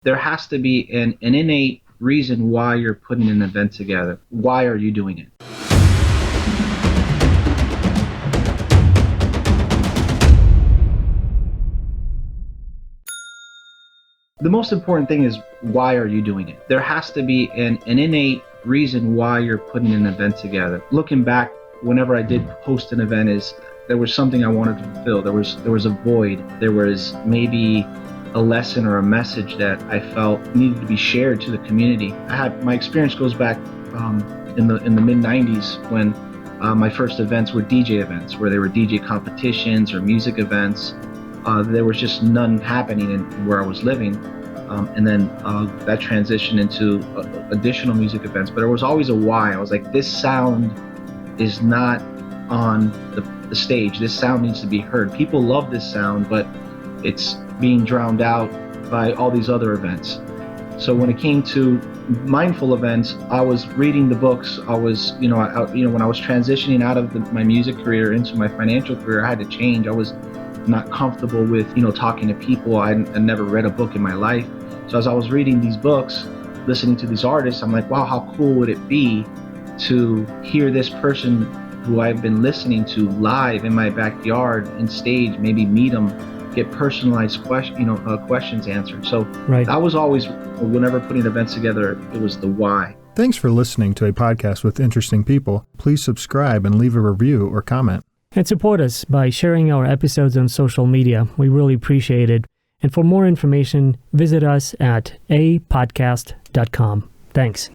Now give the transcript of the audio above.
There has to be an innate reason why you're putting an event together. Why are you doing it? The most important thing is, why are you doing it? There has to be an innate reason why you're putting an event together. Looking back, whenever I did host an event, there was something I wanted to fulfill. There was a void. There was maybe a lesson or a message that I felt needed to be shared to the community. My experience goes back in the mid 90s when my first events were DJ events, where there were DJ competitions or music events. There was just none happening in where I was living. And then that transitioned into additional music events. But there was always a why. I was like, this sound is not on the stage. This sound needs to be heard. People love this sound, but it's being drowned out by all these other events. So when it came to mindful events, I was reading the books. I was, when I was transitioning out of my music career into my financial career, I had to change. I was not comfortable with, talking to people. I never read a book in my life. So as I was reading these books, listening to these artists, I'm like, wow, how cool would it be to hear this person who I've been listening to live in my backyard in stage, maybe meet them, get personalized questions answered. So that was always, whenever putting events together, it was the why. Thanks for listening to a podcast with interesting people. Please subscribe and leave a review or comment. And support us by sharing our episodes on social media. We really appreciate it. And for more information, visit us at apodcast.com. Thanks.